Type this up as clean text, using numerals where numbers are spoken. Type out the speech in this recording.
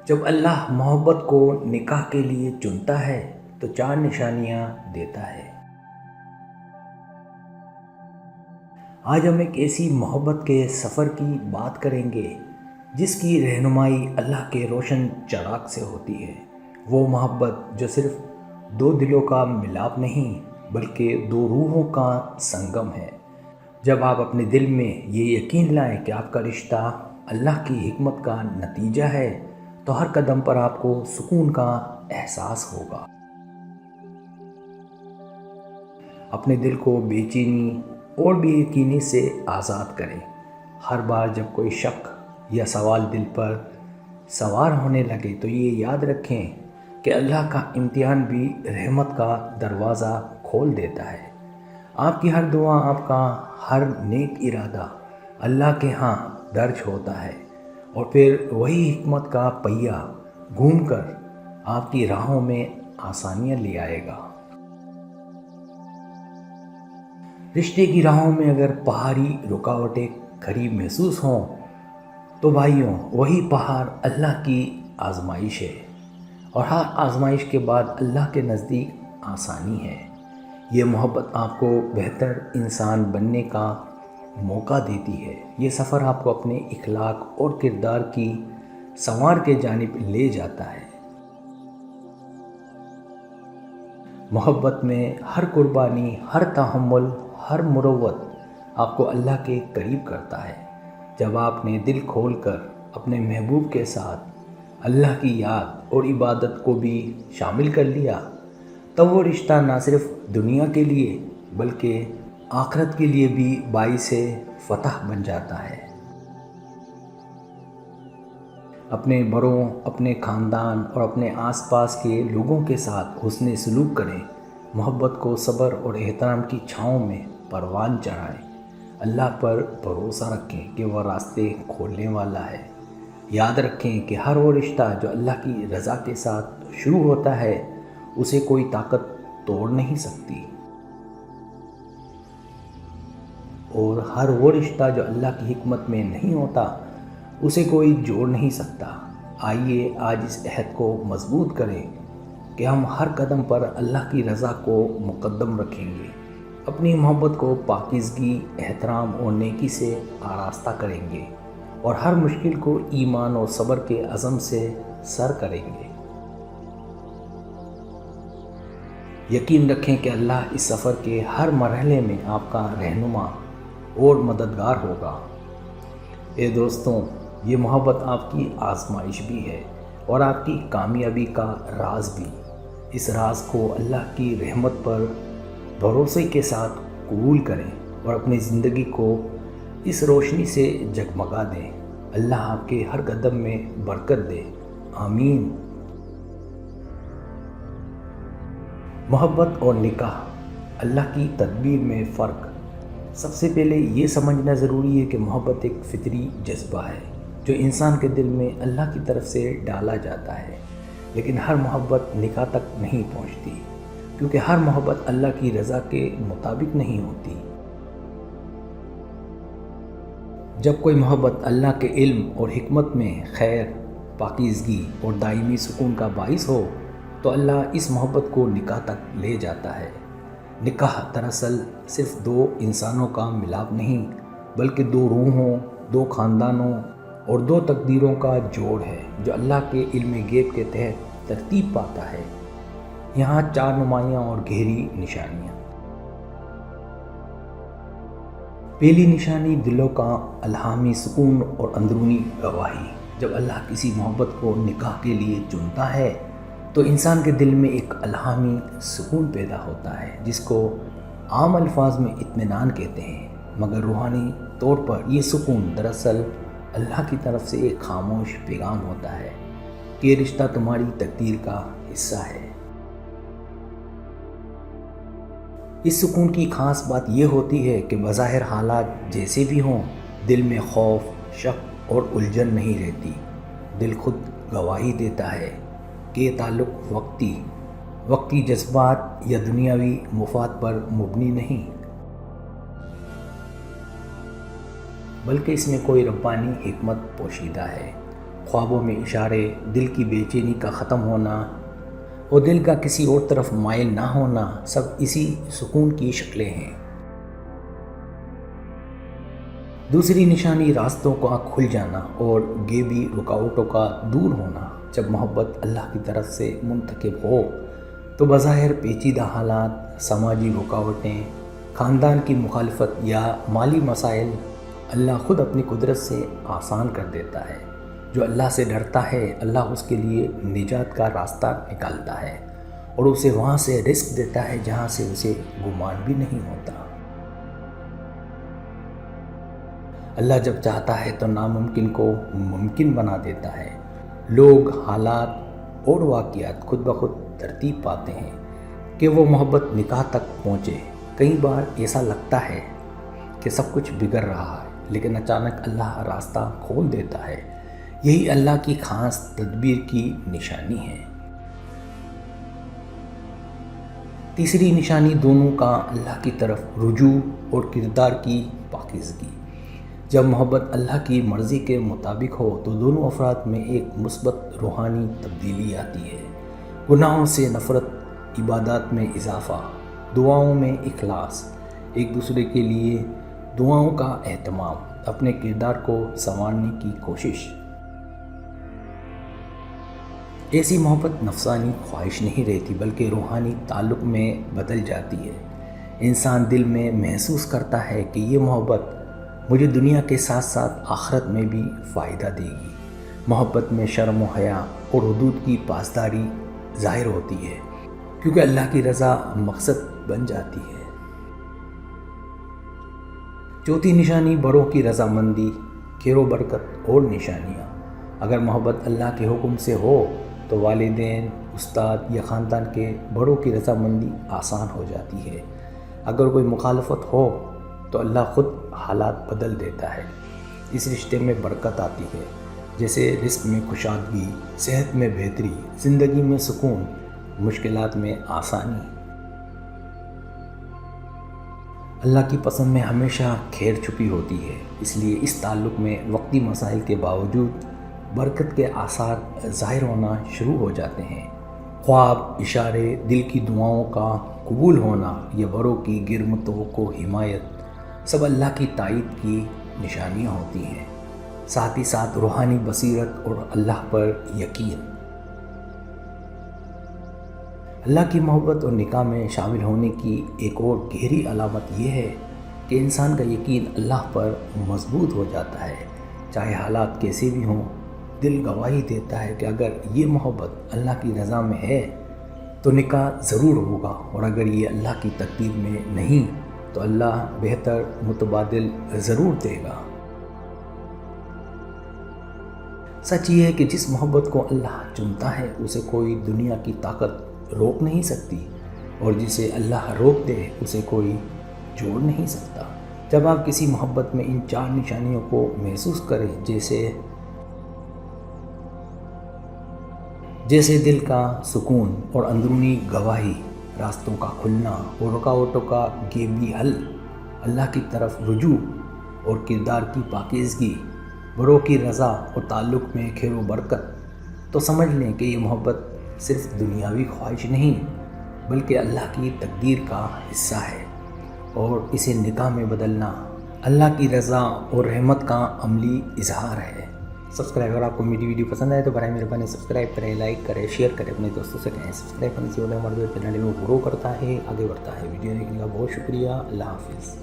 جب اللہ محبت کو نکاح کے لیے چنتا ہے تو 4 نشانیاں دیتا ہے۔ آج ہم ایک ایسی محبت کے سفر کی بات کریں گے جس کی رہنمائی اللہ کے روشن چراغ سے ہوتی ہے۔ وہ محبت جو صرف 2 دلوں کا ملاپ نہیں بلکہ 2 روحوں کا سنگم ہے۔ جب آپ اپنے دل میں یہ یقین لائیں کہ آپ کا رشتہ اللہ کی حکمت کا نتیجہ ہے تو ہر قدم پر آپ کو سکون کا احساس ہوگا۔ اپنے دل کو بے چینی اور بے یقینی سے آزاد کریں۔ ہر بار جب کوئی شک یا سوال دل پر سوار ہونے لگے تو یہ یاد رکھیں کہ اللہ کا امتحان بھی رحمت کا دروازہ کھول دیتا ہے۔ آپ کی ہر دعا، آپ کا ہر نیک ارادہ اللہ کے ہاں درج ہوتا ہے، اور پھر وہی حکمت کا پہیہ گھوم کر آپ کی راہوں میں آسانیاں لے آئے گا۔ رشتے کی راہوں میں اگر پہاڑی رکاوٹیں کھڑی محسوس ہوں تو بھائیوں، وہی پہاڑ اللہ کی آزمائش ہے، اور ہر آزمائش کے بعد اللہ کے نزدیک آسانی ہے۔ یہ محبت آپ کو بہتر انسان بننے کا موقع دیتی ہے۔ یہ سفر آپ کو اپنے اخلاق اور کردار کی سنوار کے جانب لے جاتا ہے۔ محبت میں ہر قربانی، ہر تحمل، ہر مروت آپ کو اللہ کے قریب کرتا ہے۔ جب آپ نے دل کھول کر اپنے محبوب کے ساتھ اللہ کی یاد اور عبادت کو بھی شامل کر لیا تب وہ رشتہ نہ صرف دنیا کے لیے بلکہ آخرت کے لیے بھی باعث فتح بن جاتا ہے۔ اپنے بڑوں، اپنے خاندان اور اپنے آس پاس کے لوگوں کے ساتھ حسن سلوک کریں۔ محبت کو صبر اور احترام کی چھاؤں میں پروان چڑھائیں۔ اللہ پر بھروسہ رکھیں کہ وہ راستے کھولنے والا ہے۔ یاد رکھیں کہ ہر وہ رشتہ جو اللہ کی رضا کے ساتھ شروع ہوتا ہے اسے کوئی طاقت توڑ نہیں سکتی، اور ہر وہ رشتہ جو اللہ کی حکمت میں نہیں ہوتا اسے کوئی جوڑ نہیں سکتا۔ آئیے آج اس عہد کو مضبوط کریں کہ ہم ہر قدم پر اللہ کی رضا کو مقدم رکھیں گے، اپنی محبت کو پاکیزگی، احترام اور نیکی سے آراستہ کریں گے، اور ہر مشکل کو ایمان اور صبر کے عزم سے سر کریں گے۔ یقین رکھیں کہ اللہ اس سفر کے ہر مرحلے میں آپ کا رہنما اور مددگار ہوگا۔ اے دوستوں، یہ محبت آپ کی آزمائش بھی ہے اور آپ کی کامیابی کا راز بھی۔ اس راز کو اللہ کی رحمت پر بھروسے کے ساتھ قبول کریں اور اپنی زندگی کو اس روشنی سے جگمگا دیں۔ اللہ آپ کے ہر قدم میں برکت دے، آمین۔ محبت اور نکاح، اللہ کی تدبیر میں فرق۔ سب سے پہلے یہ سمجھنا ضروری ہے کہ محبت ایک فطری جذبہ ہے جو انسان کے دل میں اللہ کی طرف سے ڈالا جاتا ہے، لیکن ہر محبت نکاح تک نہیں پہنچتی، کیونکہ ہر محبت اللہ کی رضا کے مطابق نہیں ہوتی۔ جب کوئی محبت اللہ کے علم اور حکمت میں خیر، پاکیزگی اور دائمی سکون کا باعث ہو تو اللہ اس محبت کو نکاح تک لے جاتا ہے۔ نکاح دراصل صرف 2 انسانوں کا ملاپ نہیں بلکہ 2 روحوں، 2 خاندانوں اور 2 تقدیروں کا جوڑ ہے جو اللہ کے علم غیب کے تحت ترتیب پاتا ہے۔ یہاں 4 نمایاں اور گہری نشانیاں۔ پہلی نشانی دلوں کا الہامی سکون اور اندرونی گواہی۔ جب اللہ کسی محبت کو نکاح کے لیے چنتا ہے تو انسان کے دل میں ایک الہامی سکون پیدا ہوتا ہے جس کو عام الفاظ میں اطمینان کہتے ہیں، مگر روحانی طور پر یہ سکون دراصل اللہ کی طرف سے ایک خاموش پیغام ہوتا ہے کہ یہ رشتہ تمہاری تقدیر کا حصہ ہے۔ اس سکون کی خاص بات یہ ہوتی ہے کہ بظاہر حالات جیسے بھی ہوں، دل میں خوف، شک اور الجھن نہیں رہتی۔ دل خود گواہی دیتا ہے کہ یہ تعلق وقتی جذبات یا دنیاوی مفاد پر مبنی نہیں، بلکہ اس میں کوئی ربانی حکمت پوشیدہ ہے۔ خوابوں میں اشارے، دل کی بے چینی کا ختم ہونا اور دل کا کسی اور طرف مائل نہ ہونا، سب اسی سکون کی شکلیں ہیں۔ دوسری نشانی راستوں کا کھل جانا اور غیبی رکاوٹوں کا دور ہونا۔ جب محبت اللہ کی طرف سے منتخب ہو تو بظاہر پیچیدہ حالات، سماجی رکاوٹیں، خاندان کی مخالفت یا مالی مسائل اللہ خود اپنی قدرت سے آسان کر دیتا ہے۔ جو اللہ سے ڈرتا ہے، اللہ اس کے لیے نجات کا راستہ نکالتا ہے اور اسے وہاں سے رزق دیتا ہے جہاں سے اسے گمان بھی نہیں ہوتا۔ اللہ جب چاہتا ہے تو ناممکن کو ممکن بنا دیتا ہے۔ لوگ، حالات اور واقعات خود بخود ترتیب پاتے ہیں کہ وہ محبت نکاح تک پہنچے۔ کئی بار ایسا لگتا ہے کہ سب کچھ بگڑ رہا ہے، لیکن اچانک اللہ راستہ کھول دیتا ہے۔ یہی اللہ کی خاص تدبیر کی نشانی ہے۔ تیسری نشانی دونوں کا اللہ کی طرف رجوع اور کردار کی پاکیزگی۔ جب محبت اللہ کی مرضی کے مطابق ہو تو دونوں افراد میں ایک مثبت روحانی تبدیلی آتی ہے۔ گناہوں سے نفرت، عبادات میں اضافہ، دعاؤں میں اخلاص، ایک دوسرے کے لیے دعاؤں کا اہتمام، اپنے کردار کو سنوارنے کی کوشش۔ ایسی محبت نفسانی خواہش نہیں رہتی بلکہ روحانی تعلق میں بدل جاتی ہے۔ انسان دل میں محسوس کرتا ہے کہ یہ محبت مجھے دنیا کے ساتھ ساتھ آخرت میں بھی فائدہ دے گی۔ محبت میں شرم و حیا اور حدود کی پاسداری ظاہر ہوتی ہے، کیونکہ اللہ کی رضا مقصد بن جاتی ہے۔ چوتھی نشانی بڑوں کی رضامندی، خیر و برکت اور نشانیاں۔ اگر محبت اللہ کے حکم سے ہو تو والدین، استاد یا خاندان کے بڑوں کی رضامندی آسان ہو جاتی ہے۔ اگر کوئی مخالفت ہو تو اللہ خود حالات بدل دیتا ہے۔ اس رشتے میں برکت آتی ہے، جیسے رزق میں کشادگی، صحت میں بہتری، زندگی میں سکون، مشکلات میں آسانی۔ اللہ کی پسند میں ہمیشہ خیر چھپی ہوتی ہے، اس لیے اس تعلق میں وقتی مسائل کے باوجود برکت کے آثار ظاہر ہونا شروع ہو جاتے ہیں۔ خواب، اشارے، دل کی دعاؤں کا قبول ہونا یا بڑوں کی گرمتوں کو حمایت، سب اللہ کی تائید کی نشانیاں ہوتی ہیں۔ ساتھ ہی ساتھ روحانی بصیرت اور اللہ پر یقین۔ اللہ کی محبت اور نکاح میں شامل ہونے کی ایک اور گہری علامت یہ ہے کہ انسان کا یقین اللہ پر مضبوط ہو جاتا ہے۔ چاہے حالات کیسے بھی ہوں، دل گواہی دیتا ہے کہ اگر یہ محبت اللہ کی رضا میں ہے تو نکاح ضرور ہوگا، اور اگر یہ اللہ کی تقدیر میں نہیں تو اللہ بہتر متبادل ضرور دے گا۔ سچ یہ ہے کہ جس محبت کو اللہ چنتا ہے اسے کوئی دنیا کی طاقت روک نہیں سکتی، اور جسے اللہ روک دے اسے کوئی جوڑ نہیں سکتا۔ جب آپ کسی محبت میں ان 4 نشانیوں کو محسوس کریں، جیسے دل کا سکون اور اندرونی گواہی، راستوں کا کھلنا اور رکاوٹوں کا غیبی حل، اللہ کی طرف رجوع اور کردار کی پاکیزگی، بڑوں کی رضا اور تعلق میں خیر و برکت، تو سمجھ لیں کہ یہ محبت صرف دنیاوی خواہش نہیں بلکہ اللہ کی تقدیر کا حصہ ہے، اور اسے نکاح میں بدلنا اللہ کی رضا اور رحمت کا عملی اظہار ہے۔ سبسکرائب، اگر آپ کو میری ویڈیو پسند آئے تو برائے مہربانی سبسکرائب کریں، لائک کریں، شیئر کریں، اپنے دوستوں سے کہیں۔ سبسکرائب کرنے سے ہمارے چینل میں گرو کرتا ہے، آگے بڑھتا ہے۔ ویڈیو دیکھنے کا بہت شکریہ۔ اللہ حافظ۔